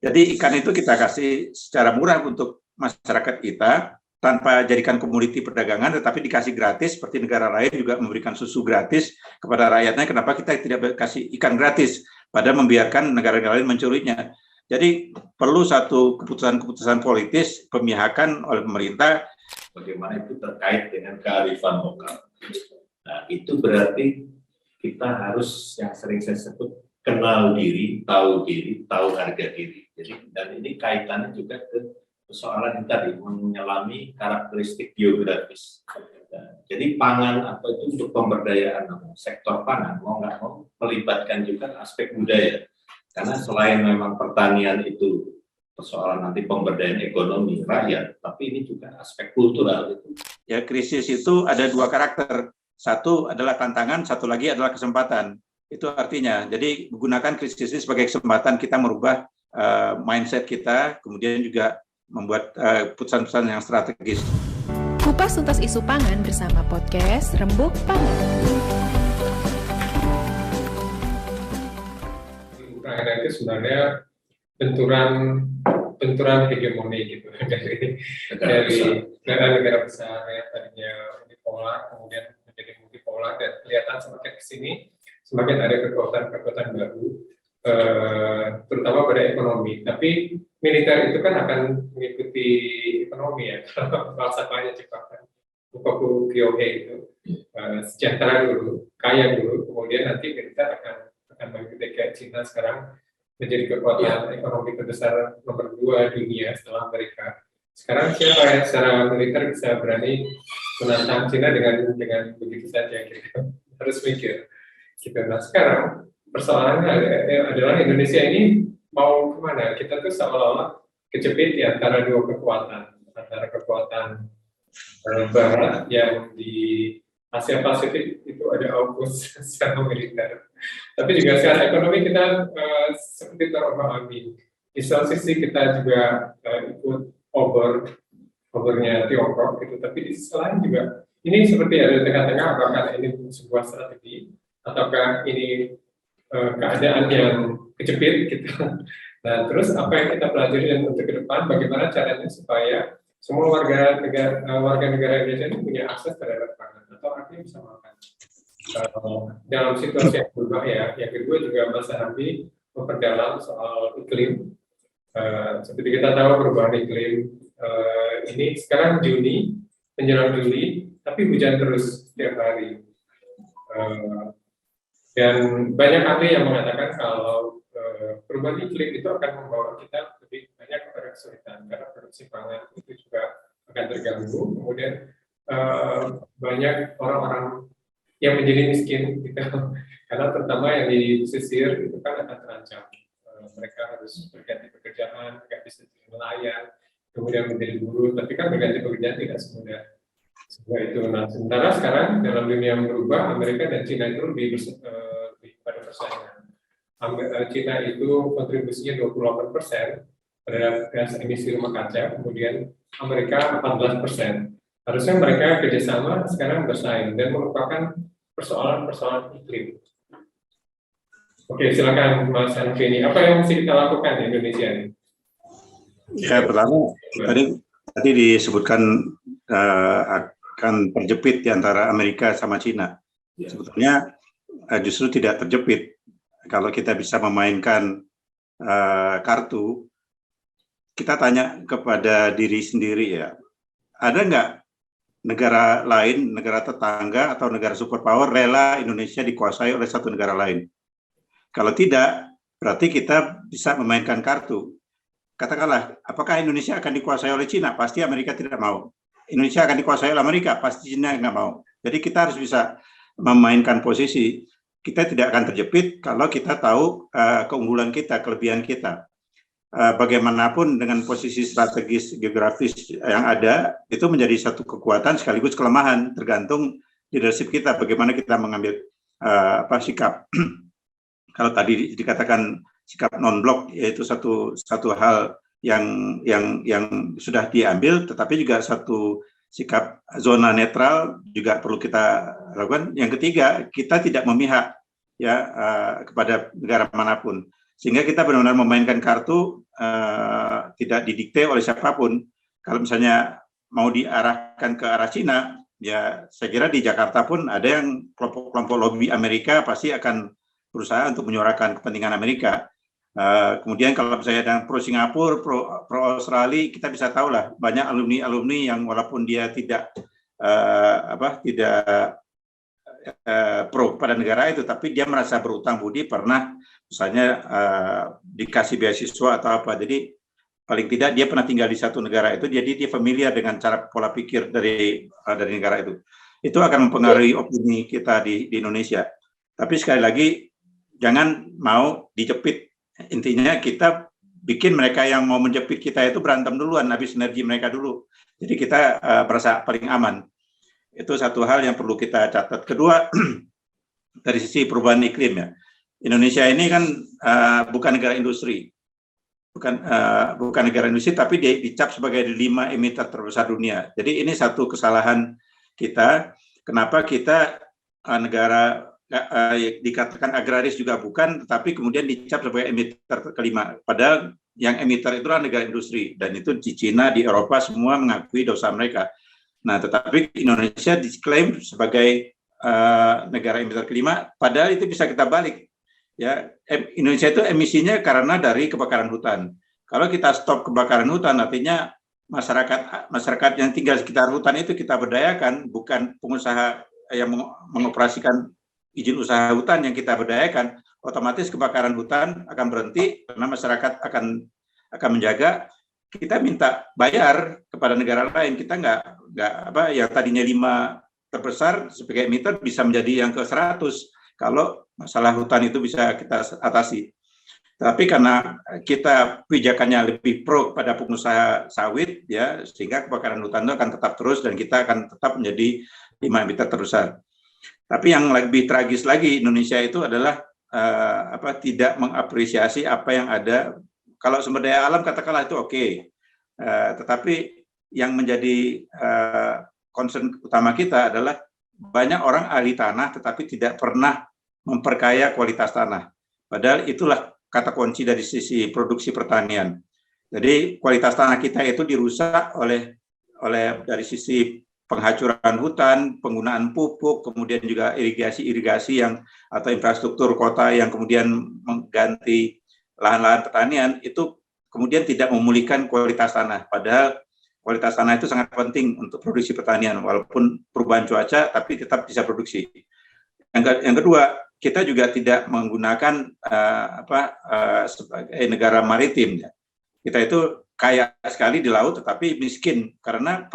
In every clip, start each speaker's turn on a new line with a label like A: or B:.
A: Jadi ikan itu kita kasih secara murah untuk masyarakat kita, tanpa jadikan komoditi perdagangan, tetapi dikasih gratis, seperti negara lain juga memberikan susu gratis kepada rakyatnya. Kenapa kita tidak kasih ikan gratis, pada membiarkan negara-negara lain mencurinya? Jadi perlu satu keputusan-keputusan politis, pemihakan oleh pemerintah.
B: Bagaimana itu terkait dengan kearifan lokal. Nah, itu berarti kita harus, yang sering saya sebut, kenal diri, tahu harga diri. Jadi, dan ini kaitannya juga ke persoalan yang tadi, menyelami karakteristik geografis. Nah, jadi pangan atau itu untuk pemberdayaan sektor pangan, mau nggak mau melibatkan juga aspek budaya. Karena selain memang pertanian itu persoalan nanti pemberdayaan ekonomi rakyat, tapi ini juga aspek kultural.
A: Ya, krisis itu ada dua karakter. Satu adalah tantangan, satu lagi adalah kesempatan. Itu artinya, jadi gunakan krisis ini sebagai kesempatan kita merubah mindset kita, kemudian juga membuat putusan-putusan yang strategis.
C: Kupas tuntas isu pangan bersama podcast Rembuk Pangan.
D: Ukraina itu sebenarnya benturan hegemoni gitu dari negara-negara besar yang tadinya unipolar kemudian menjadi multipolar, dan kelihatan semakin kesini semakin ada kekuatan-kekuatan baru, terutama pada ekonomi. Tapi militer itu kan akan mengikuti ekonomi ya, kalau falsafahnya Jepang kan, Fukoku Kyohei itu sejahtera dulu, kaya dulu, kemudian nanti militer akan mengikuti kayak Cina sekarang menjadi kekuatan ekonomi terbesar nomor 2 dunia setelah Amerika. Sekarang siapa yang secara militer bisa berani menantang Cina dengan begitu saja, gitu. Harus mikir. Gitu. Nah sekarang persoalannya adalah Indonesia ini mau kemana? Kita tuh seolah-olah kejepit di antara dua kekuatan, antara kekuatan Barat yang di Asia Pasifik itu ada AUKUS secara militer, tapi juga secara ekonomi kita seperti terombang-ambing. Di satu sisi kita juga ikut obornya Tiongkok gitu, tapi di sisi lain juga ini seperti ada di tengah-tengah, apakah ini sebuah strategi ataukah ini keadaan yang kejepit gitu. Nah terus apa yang kita pelajari dan untuk ke depan, bagaimana caranya supaya semua warga negara Indonesia ini punya akses terhadap pangan atau artinya bisa makan. Dalam situasi yang berubah ya. Yang kedua juga Mas Hamdi memperdalam soal iklim. Seperti kita tahu perubahan iklim ini sekarang Juni menjelang Juli, tapi hujan terus setiap hari. Dan banyak ahli yang mengatakan kalau perubahan iklim itu akan membawa kita lebih banyak kepada kesulitan karena produksi pangan itu juga akan terganggu. Kemudian banyak orang-orang yang menjadi miskin gitu. Karena terutama yang di pesisir itu kan akan terancam. Mereka harus berganti pekerjaan, nggak bisa jadi nelayan, kemudian menjadi buruh. Tapi kan berganti pekerjaan tidak semudah itu. Nah, sementara sekarang dalam dunia yang berubah, Amerika dan Cina itu lebih pada persaingan. Cina itu kontribusinya 28% terhadap gas emisi rumah kaca, kemudian Amerika 14%. Harusnya mereka kerjasama sekarang bersaing dan melupakan persoalan-persoalan iklim. Oke, silakan Mas Hanfini. Apa yang mesti kita lakukan di Indonesia ini?
A: Ya, pertama tadi disebutkan akan terjepit di antara Amerika sama Cina. Sebetulnya justru tidak terjepit. Kalau kita bisa memainkan kartu, kita tanya kepada diri sendiri ya, ada nggak negara lain, negara tetangga atau negara superpower rela Indonesia dikuasai oleh satu negara lain? Kalau tidak, berarti kita bisa memainkan kartu. Katakanlah, apakah Indonesia akan dikuasai oleh Cina? Pasti Amerika tidak mau. Indonesia akan dikuasai oleh Amerika? Pasti Cina nggak mau. Jadi kita harus bisa memainkan posisi. Kita tidak akan terjepit kalau kita tahu keunggulan kita, kelebihan kita. Bagaimanapun dengan posisi strategis geografis yang ada, itu menjadi satu kekuatan sekaligus kelemahan, tergantung leadership kita, bagaimana kita mengambil sikap. Kalau tadi dikatakan sikap non-blok, yaitu satu hal yang sudah diambil, tetapi juga satu sikap zona netral juga perlu kita lakukan. Yang ketiga, kita tidak memihak ya kepada negara manapun. Sehingga kita benar-benar memainkan kartu, tidak didikte oleh siapapun. Kalau misalnya mau diarahkan ke arah Cina, ya saya kira di Jakarta pun ada yang kelompok lobby Amerika pasti akan berusaha untuk menyuarakan kepentingan Amerika. Kemudian kalau misalnya dengan pro Singapura, pro Australia, kita bisa tahu lah banyak alumni yang walaupun dia tidak pro kepada negara itu, tapi dia merasa berutang budi, pernah misalnya dikasih beasiswa atau apa. Jadi paling tidak dia pernah tinggal di satu negara itu, jadi dia familiar dengan cara pola pikir dari negara itu. Itu akan mempengaruhi opini kita di Indonesia. Tapi sekali lagi jangan mau dijepit. Intinya kita bikin mereka yang mau menjepit kita itu berantem duluan, habis energi mereka dulu. Jadi kita merasa paling aman. Itu satu hal yang perlu kita catat. Kedua, dari sisi perubahan iklim ya. Indonesia ini kan bukan negara industri. Bukan negara industri, tapi dicap sebagai 5 emiter terbesar dunia. Jadi ini satu kesalahan kita. Kenapa kita negara dikatakan agraris juga bukan, tetapi kemudian dicap sebagai emiter kelima. Padahal yang emiter itu adalah negara industri, dan itu di Cina, di Eropa semua mengakui dosa mereka. Nah, tetapi Indonesia diklaim sebagai negara emiter kelima, padahal itu bisa kita balik. Ya, Indonesia itu emisinya karena dari kebakaran hutan. Kalau kita stop kebakaran hutan, artinya masyarakat yang tinggal di sekitar hutan itu kita berdayakan, bukan pengusaha yang mengoperasikan izin usaha hutan yang kita berdayakan. Otomatis kebakaran hutan akan berhenti karena masyarakat akan menjaga. Kita minta bayar kepada negara lain, kita nggak yang tadinya 5 terbesar sebagai emiter bisa menjadi yang ke 100 kalau masalah hutan itu bisa kita atasi. Tapi karena kita pijakannya lebih pro pada pengusaha sawit, ya, sehingga kebakaran hutan itu akan tetap terus dan kita akan tetap menjadi 5 emiter terbesar. Tapi yang lebih tragis lagi, Indonesia itu adalah tidak mengapresiasi apa yang ada. Kalau sumber daya alam katakanlah itu oke, tetapi yang menjadi concern utama kita adalah banyak orang ahli tanah tetapi tidak pernah memperkaya kualitas tanah. Padahal itulah kata kunci dari sisi produksi pertanian. Jadi kualitas tanah kita itu dirusak oleh dari sisi penghancuran hutan, penggunaan pupuk, kemudian juga irigasi atau infrastruktur kota yang kemudian mengganti lahan-lahan pertanian, itu kemudian tidak memulihkan kualitas tanah. Padahal kualitas tanah itu sangat penting untuk produksi pertanian, walaupun perubahan cuaca, tapi tetap bisa produksi. Yang kedua, kita juga tidak menggunakan sebagai negara maritim. Kita itu kaya sekali di laut, tetapi miskin karena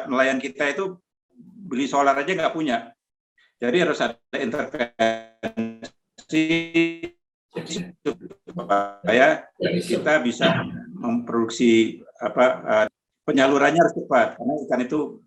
A: nelayan kita itu beli solar aja nggak punya. Jadi harus ada intervensi supaya kita bisa memproduksi penyalurannya harus cepat, karena ikan itu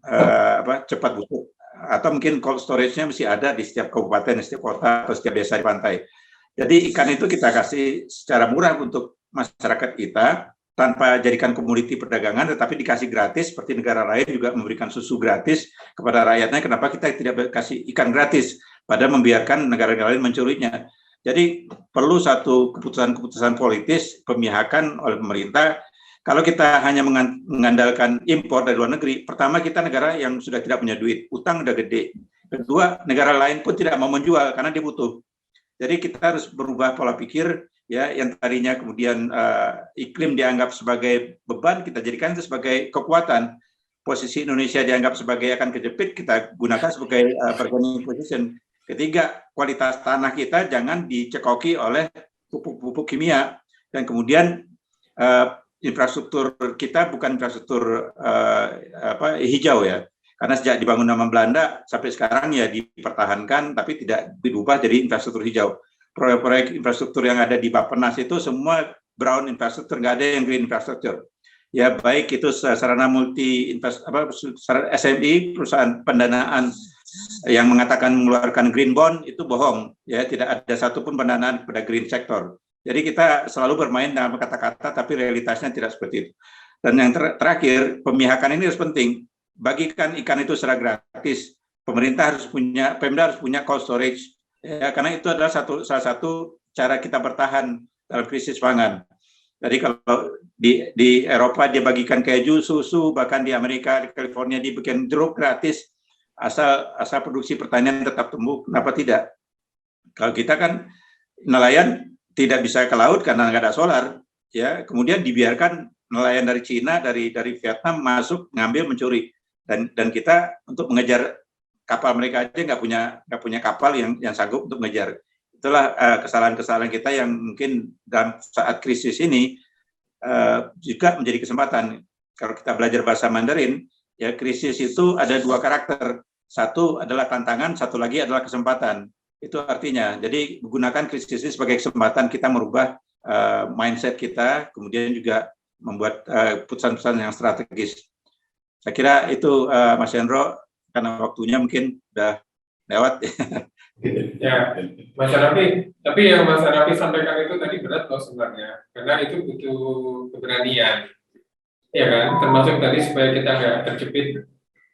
A: cepat busuk, atau mungkin cold storage-nya mesti ada di setiap kabupaten, di setiap kota, atau setiap desa di pantai. Jadi ikan itu kita kasih secara murah untuk masyarakat kita, tanpa jadikan komoditi perdagangan, tetapi dikasih gratis, seperti negara lain juga memberikan susu gratis kepada rakyatnya. Kenapa kita tidak kasih ikan gratis, pada membiarkan negara-negara lain mencurinya? Jadi perlu satu keputusan politis, pemihakan oleh pemerintah. Kalau kita hanya mengandalkan impor dari luar negeri, pertama kita negara yang sudah tidak punya duit, utang udah gede. Kedua, negara lain pun tidak mau menjual karena dia butuh. Jadi kita harus berubah pola pikir, ya, yang tadinya kemudian iklim dianggap sebagai beban, kita jadikan itu sebagai kekuatan. Posisi Indonesia dianggap sebagai akan kejepit, kita gunakan sebagai bargaining position. Ketiga, kualitas tanah kita jangan dicekoki oleh pupuk-pupuk kimia, dan kemudian infrastruktur kita bukan infrastruktur hijau, ya, karena sejak dibangun sama Belanda sampai sekarang ya dipertahankan tapi tidak berubah jadi infrastruktur hijau. Proyek-proyek infrastruktur yang ada di Bappenas itu semua brown infrastruktur, nggak ada yang green infrastruktur. Ya, baik itu sarana SMI, perusahaan pendanaan yang mengatakan mengeluarkan green bond, itu bohong, ya, tidak ada satupun pendanaan pada green sector. Jadi kita selalu bermain dalam kata-kata, tapi realitasnya tidak seperti itu. Dan yang terakhir, pemihakan ini harus penting. Bagikan ikan itu secara gratis. Pemda harus punya cold storage, ya, karena itu adalah salah satu cara kita bertahan dalam krisis pangan. Jadi kalau di Eropa dia bagikan keju, susu, bahkan di Amerika, di California dibikin jeruk gratis, asal produksi pertanian tetap tumbuh. Kenapa tidak? Kalau kita kan nelayan tidak bisa ke laut karena nggak ada solar, ya. Kemudian dibiarkan nelayan dari Cina, dari Vietnam masuk ngambil mencuri, dan kita untuk mengejar kapal mereka aja nggak punya kapal yang sanggup untuk mengejar. Itulah kesalahan-kesalahan kita yang mungkin dalam saat krisis ini juga menjadi kesempatan. Kalau kita belajar bahasa Mandarin, ya krisis itu ada dua karakter. Satu adalah tantangan, satu lagi adalah kesempatan. Itu artinya, jadi menggunakan krisis ini sebagai kesempatan kita merubah mindset kita, kemudian juga membuat putusan-putusan yang strategis. Saya kira itu Mas Hendro, karena waktunya mungkin sudah lewat.
D: Ya, Mas Hanafi, tapi yang Mas Hanafi sampaikan itu tadi berat loh sebenarnya, karena itu butuh keberanian, ya kan? Termasuk tadi supaya kita nggak terjepit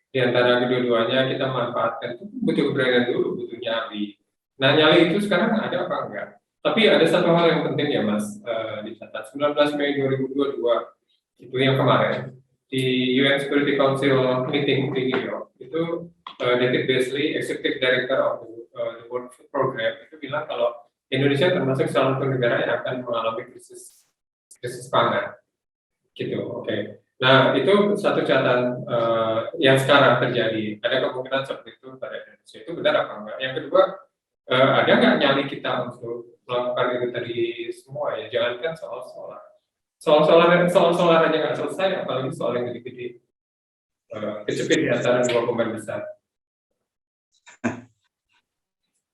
D: di antara kedua-duanya, kita manfaatkan itu butuh keberanian dulu, butuh nyali. Nah, nyali itu sekarang ada apa enggak? Tapi ada satu hal yang penting ya Mas, dicatat 19 Mei 2022 itu yang kemarin di UN Security Council meeting di New York itu David Beasley, Executive Director of the World Food Program itu bilang kalau Indonesia termasuk salah satu negara yang akan mengalami krisis pangan, gitu. Oke. Nah itu satu catatan yang sekarang terjadi. Ada kemungkinan seperti itu pada Indonesia. Itu benar apa enggak? Yang kedua, ada nggak nyali kita untuk melakukan itu tadi semua ya? Jangankan soal aja nggak selesai, apalagi soal yang gede-gede. Kecepit di antara dua pemain besar.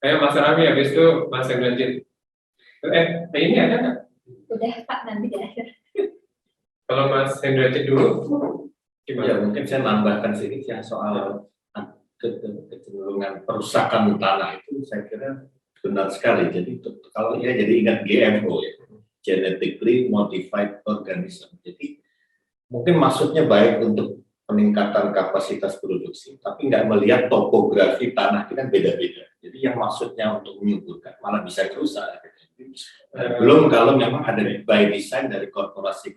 D: Mas Rami, habis itu Mas Hendrajit. Ini ada nggak?
E: Udah Pak, nanti di akhir.
D: Kalau Mas Hendrajit dulu, gimana?
B: Ya, mungkin saya nambahkan sedikit ya soal kecenderungan perusakan tanah itu, saya kira benar sekali. Jadi kalau ya jadi ingat GMO ya, genetically modified organism. Jadi mungkin maksudnya baik untuk peningkatan kapasitas produksi, tapi nggak melihat topografi tanah itu kan beda-beda. Jadi yang maksudnya untuk menyuburkan malah bisa rusak. Belum kalau memang ada by design dari korporasi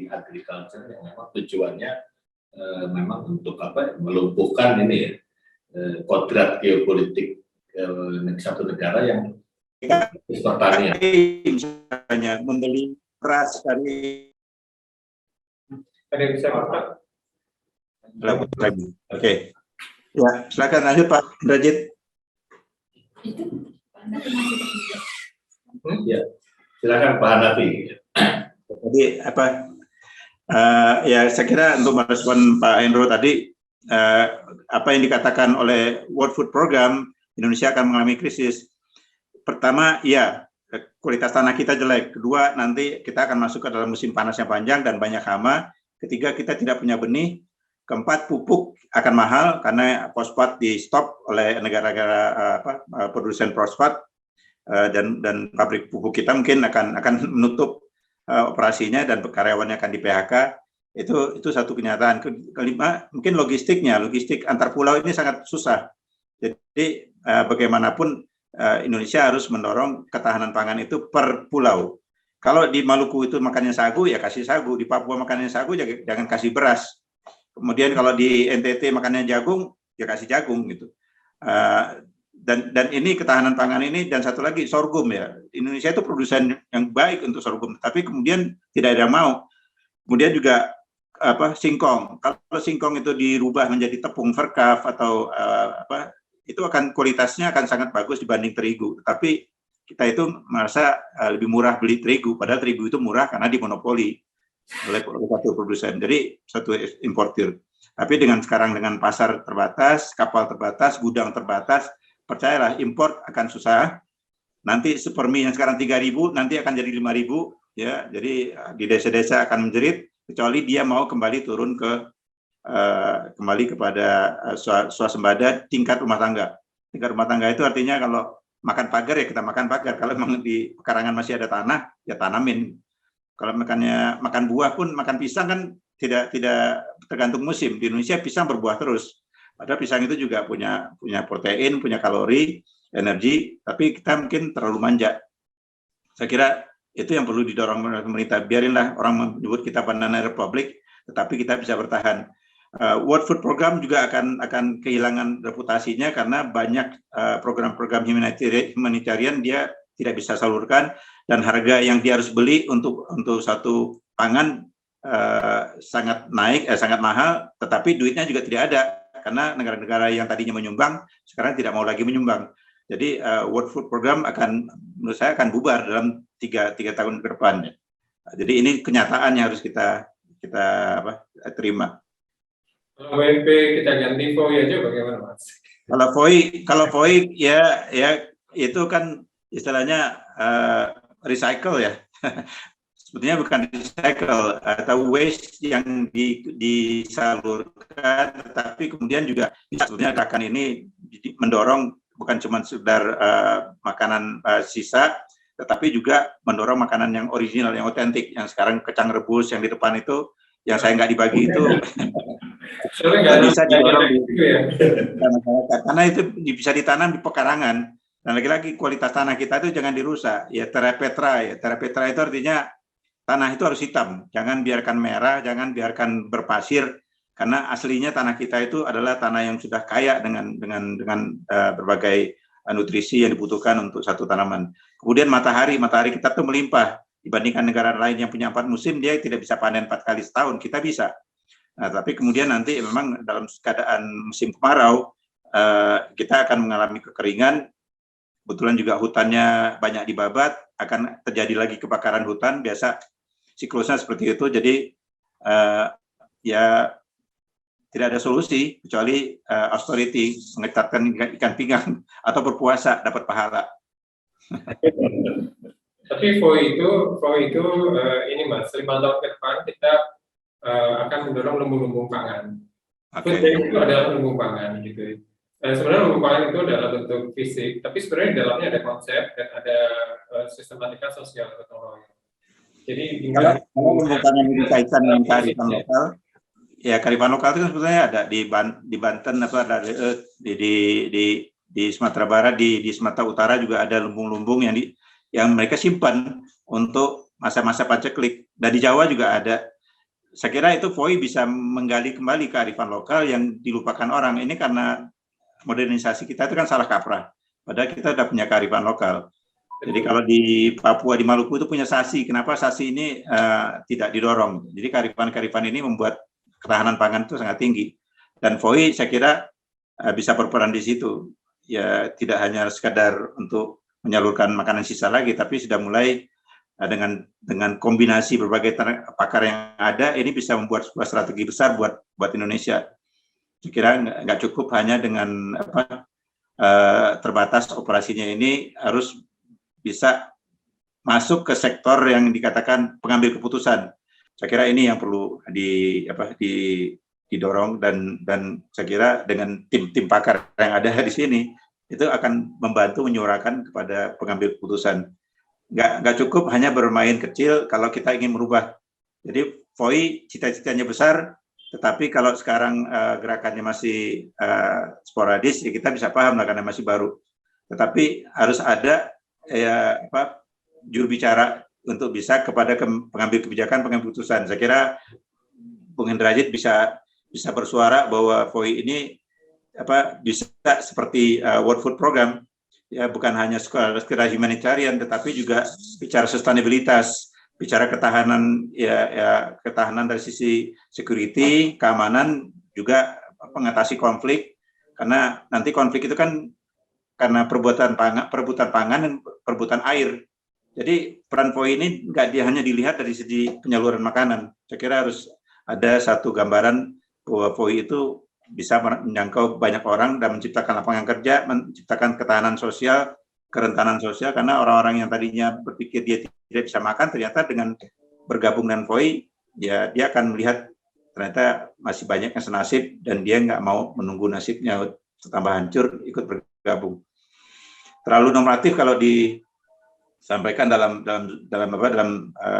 B: agriculture yang memang tujuannya memang untuk melumpuhkan ini ya, kodrat geopolitik satu negara yang pertanian.
A: Misalnya membeli beras dari
D: Ada yang bisa Pak?
A: lagi. Oke. Ya, silakan lanjut Pak Hendrajit.
E: Itu nanti masih terbuka.
B: Ya, silakan Pak Hanafi.
A: Jadi ya saya kira untuk merespon Pak Hendro tadi, apa yang dikatakan oleh World Food Program, Indonesia akan mengalami krisis. Pertama, ya kualitas tanah kita jelek. Kedua, nanti kita akan masuk ke dalam musim panas yang panjang dan banyak hama. Ketiga, kita tidak punya benih. Keempat, pupuk akan mahal karena fosfat di stop oleh negara-negara produsen fosfat, dan pabrik pupuk kita mungkin akan menutup operasinya dan karyawannya akan di PHK. Itu satu kenyataan. Kelima, mungkin logistik antar pulau ini sangat susah. Jadi bagaimanapun Indonesia harus mendorong ketahanan pangan itu per pulau. Kalau di Maluku itu makannya sagu, ya kasih sagu. Di Papua makannya sagu, jangan kasih beras. Kemudian kalau di NTT makannya jagung, ya kasih jagung gitu. Dan ini ketahanan pangan ini, dan satu lagi sorghum ya. Indonesia itu produsen yang baik untuk sorghum, tapi kemudian tidak ada yang mau. Kemudian juga singkong. Kalau singkong itu dirubah menjadi tepung verkaf atau itu kualitasnya akan sangat bagus dibanding terigu. Tapi kita itu merasa lebih murah beli terigu, padahal terigu itu murah karena dimonopoli oleh satu produsen, jadi satu importir. Tapi sekarang dengan pasar terbatas, kapal terbatas, gudang terbatas, percayalah import akan susah. Nanti supermi yang sekarang 3.000 nanti akan jadi 5.000 ya. Jadi di desa-desa akan menjerit kecuali dia mau kembali turun kembali kepada swasembada tingkat rumah tangga. Tingkat rumah tangga itu artinya kalau makan pagar ya kita makan pagar. Kalau memang di pekarangan masih ada tanah ya tanamin. Kalau makan buah pun, makan pisang kan tidak tergantung musim. Di Indonesia pisang berbuah terus. Padahal pisang itu juga punya protein, punya kalori, energi, tapi kita mungkin terlalu manja. Saya kira Itu yang perlu didorong oleh pemerintah. Biarinlah orang menyebut kita banana republic, tetapi kita bisa bertahan. World Food Program juga akan kehilangan reputasinya karena banyak program-program humanitarian dia tidak bisa salurkan, dan harga yang dia harus beli untuk satu pangan sangat mahal, tetapi duitnya juga tidak ada karena negara-negara yang tadinya menyumbang sekarang tidak mau lagi menyumbang. Jadi World Food Program menurut saya akan bubar dalam tiga tahun ke depan. Jadi ini kenyataan yang harus kita terima.
D: Kalau WMP kita ganti FOI aja bagaimana, Mas?
A: Kalau FOI ya itu kan istilahnya recycle ya. Sebetulnya bukan recycle atau waste yang disalurkan, tetapi kemudian juga sebetulnya gerakan ini mendorong bukan cuma sekedar makanan sisa, tetapi juga mendorong makanan yang original, yang otentik, yang sekarang kacang rebus yang di depan itu, yang saya nggak dibagi itu bisa didorong karena itu bisa ditanam di pekarangan, dan lagi-lagi kualitas tanah kita itu jangan dirusak. Ya terra petra itu artinya tanah itu harus hitam, jangan biarkan merah, jangan biarkan berpasir, karena aslinya tanah kita itu adalah tanah yang sudah kaya dengan berbagai nutrisi yang dibutuhkan untuk satu tanaman. Kemudian matahari kita tuh melimpah dibandingkan negara lain yang punya 4 musim, dia tidak bisa panen 4 kali setahun, kita bisa. Nah, tapi kemudian nanti memang dalam keadaan musim kemarau kita akan mengalami kekeringan. Kebetulan juga hutannya banyak dibabat, akan terjadi lagi kebakaran hutan, biasa siklusnya seperti itu. Jadi ya tidak ada solusi kecuali austerity, mengetatkan ikan pinggang atau berpuasa dapat pahala.
D: Tapi FOI itu ini Mas, 5 tahun ke depan kita akan mendorong lumbung-lumbung pangan. Food bank itu adalah lumbung pangan gitu. Sebenarnya lumbung pangan itu adalah bentuk fisik, tapi sebenarnya di dalamnya ada konsep dan ada sistematika sosial gotong royong. Jadi
A: kalau lumbung pangan dikaitkan dengan kearifan lokal, ya kearifan lokal itu kan sebetulnya ada di Banten, di Sumatera Barat, di Sumatera Utara juga ada lumbung-lumbung yang mereka simpan untuk masa-masa paceklik, dan di Jawa juga ada. Saya kira itu FOI bisa menggali kembali kearifan lokal yang dilupakan orang. Ini karena modernisasi kita itu kan salah kaprah, padahal kita sudah punya kearifan lokal. Jadi kalau di Papua, di Maluku itu punya sasi, kenapa sasi ini tidak didorong? Jadi kearifan ini membuat ketahanan pangan itu sangat tinggi, dan FOI saya kira bisa berperan di situ. Ya tidak hanya sekadar untuk menyalurkan makanan sisa lagi, tapi sudah mulai dengan kombinasi berbagai pakar yang ada, ini bisa membuat sebuah strategi besar buat Indonesia. Saya kira nggak cukup hanya dengan terbatas operasinya, ini harus bisa masuk ke sektor yang dikatakan pengambil keputusan. Saya kira ini yang perlu didorong, dan saya kira dengan tim pakar yang ada di sini itu akan membantu menyuarakan kepada pengambil keputusan. Nggak cukup hanya bermain kecil kalau kita ingin merubah. Jadi FOI cita-citanya besar, tetapi kalau sekarang gerakannya masih sporadis, ya kita bisa paham lah karena masih baru. Tetapi harus ada juru bicara untuk bisa kepada pengambil kebijakan, pengambil keputusan. Saya kira Bung Hendrajit bisa bersuara bahwa FOI ini bisa seperti World Food Program, ya bukan hanya sekedar humanitarian, tetapi juga bicara sustainabilitas, bicara ketahanan, ketahanan dari sisi security, keamanan, juga mengatasi konflik, karena nanti konflik itu kan karena perebutan pangan dan perebutan air. Jadi peran FOI ini nggak hanya dilihat dari segi penyaluran makanan. Saya kira harus ada satu gambaran bahwa FOI itu bisa menjangkau banyak orang dan menciptakan lapangan kerja, menciptakan ketahanan sosial, kerentanan sosial, karena orang-orang yang tadinya berpikir dia tidak bisa makan, ternyata dengan bergabung dengan FOI, ya dia akan melihat ternyata masih banyak yang senasib, dan dia nggak mau menunggu nasibnya tambah hancur, ikut bergabung. Terlalu normatif kalau disampaikan dalam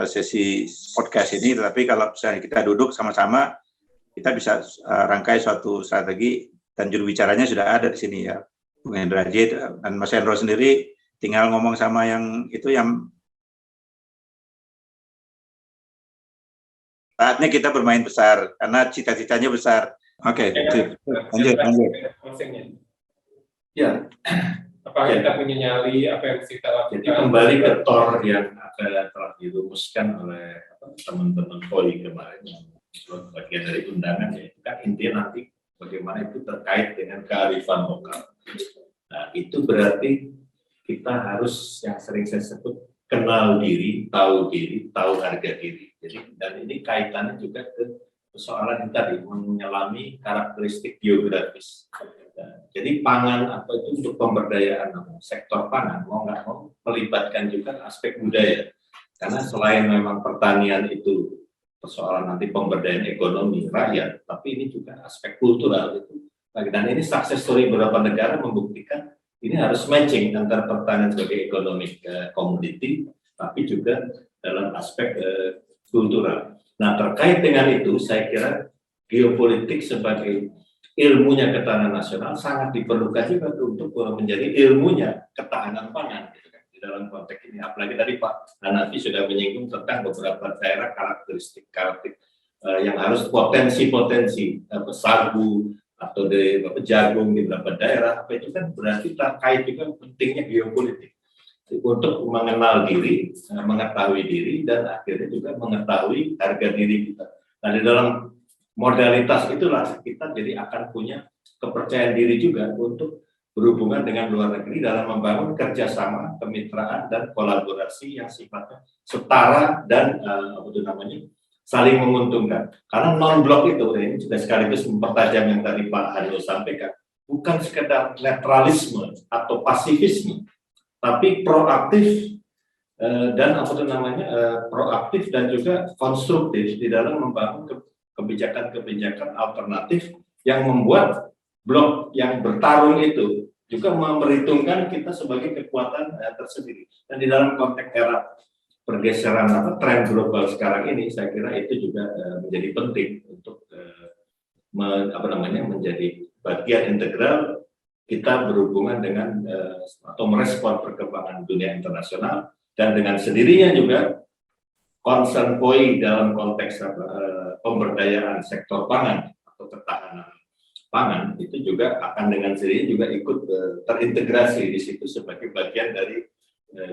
A: sesi podcast ini, tetapi kalau misalnya kita duduk sama-sama, kita bisa rangkai suatu strategi, dan juru bicaranya sudah ada di sini ya, Bung Hendrajit, dan Mas Hendro sendiri tinggal ngomong sama yang saatnya kita bermain besar karena cita-citanya besar. Oke, lanjut.
D: Closingnya.
B: Ya,
D: Apa kita punya nyali, apa yang mesti kita lakukan?
B: jadi kembali ke TOR yang telah dirumuskan oleh teman-teman POI kemarin yang bagian dari undangan, ya itu kan intinya nanti bagaimana itu terkait dengan kearifan lokal. Nah, itu berarti kita harus yang sering saya sebut kenal diri, tahu harga diri. Jadi dan ini kaitannya juga ke persoalan yang tadi menyelami karakteristik geografis. Nah, jadi pangan atau itu untuk pemberdayaan sektor pangan mau nggak mau melibatkan juga aspek budaya. Karena selain memang pertanian itu persoalan nanti pemberdayaan ekonomi rakyat, tapi ini juga aspek kultural itu. Dan ini success story beberapa negara membuktikan ini harus matching antara pertanian sebagai economic commodity, tapi juga dalam aspek kultural. Nah, terkait dengan itu, saya kira geopolitik sebagai ilmunya ketahanan nasional sangat diperlukan juga untuk menjadi ilmunya ketahanan pangan gitu kan, di dalam konteks ini. Apalagi tadi Pak Hanafi sudah menyinggung tentang beberapa daerah karakteristik yang harus potensi sagu atau di jagung di beberapa daerah, apa itu kan berarti terkait juga pentingnya geopolitik untuk mengenal diri, mengetahui diri, dan akhirnya juga mengetahui harga diri kita. Nah, di dalam modalitas itulah kita jadi akan punya kepercayaan diri juga untuk berhubungan dengan luar negeri dalam membangun kerjasama, kemitraan, dan kolaborasi yang sifatnya setara dan saling menguntungkan. Karena non-blok itu, ini juga sekaligus mempertajam yang tadi Pak Haryo sampaikan, bukan sekedar netralisme atau pasifisme, tapi proaktif proaktif dan juga konstruktif di dalam membangun kebijakan-kebijakan alternatif yang membuat blok yang bertarung itu juga memperhitungkan kita sebagai kekuatan tersendiri. Dan di dalam konteks era pergeseran tren global sekarang ini, saya kira itu juga menjadi penting untuk menjadi bagian integral kita berhubungan dengan atau merespon perkembangan dunia internasional, dan dengan sendirinya juga concern POI dalam konteks pemberdayaan sektor pangan atau ketahanan pangan itu juga akan dengan sendirinya juga ikut terintegrasi di situ sebagai bagian dari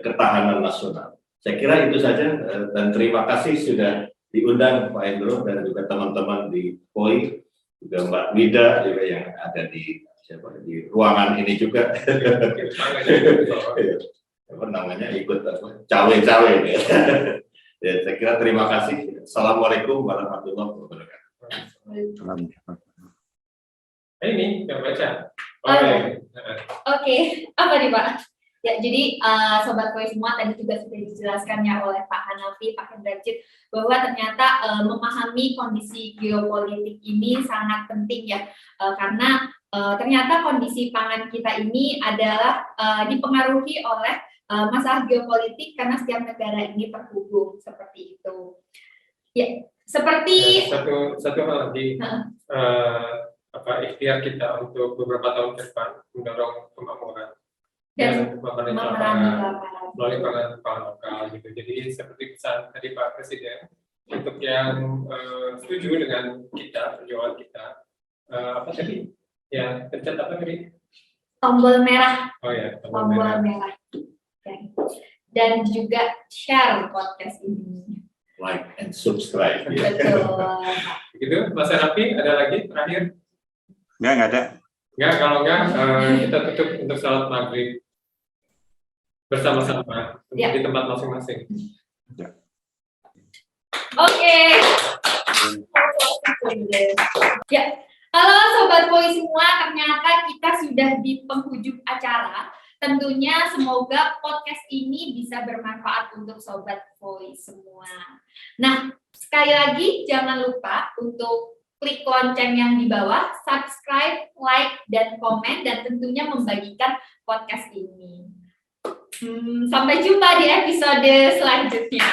B: ketahanan nasional. Saya kira itu saja, dan terima kasih sudah diundang Pak Hendro dan juga teman-teman di POI, juga Mbak Wida juga yang ada di ruangan ini juga. Ikut cawe-cawe ya. Ya, saya kira terima kasih. Assalamualaikum warahmatullahi wabarakatuh.
D: Ini yang baca.
E: Oke. Apa nih Pak? Ya, jadi Sobat POI semua tadi juga sudah dijelaskannya oleh Pak Hanafi, Pak Hendrajit, bahwa ternyata memahami kondisi geopolitik ini sangat penting ya, karena ternyata kondisi pangan kita ini adalah dipengaruhi oleh masalah geopolitik karena setiap negara ini terhubung seperti itu. Ya, seperti
D: satu hal lagi, ikhtiar kita untuk beberapa tahun ke depan mendorong kemakmuran dan melalui pangan lokal gitu. Jadi seperti pesan tadi Pak Presiden, untuk yang setuju dengan kita, perjuangan kita, apa tadi? Ya, pencet apa tadi?
E: Tombol merah.
D: Oh ya,
E: tombol merah. Okay. Dan juga share podcast ini.
B: Like and subscribe.
E: Betul.
D: Gitu, Mas Hanafi, ada lagi terakhir?
A: Nggak ada.
D: Nggak, kalau nggak kita tutup untuk salat maghrib bersama-sama
E: ya.
D: Di tempat masing-masing.
A: Ya.
E: Oke. Ya, halo Sobat POI semua, ternyata kita sudah di penghujung acara. Tentunya semoga podcast ini bisa bermanfaat untuk Sobat POI semua. Nah, sekali lagi jangan lupa untuk klik lonceng yang di bawah, subscribe, like, dan komen, dan tentunya membagikan podcast ini. Sampai jumpa di episode selanjutnya.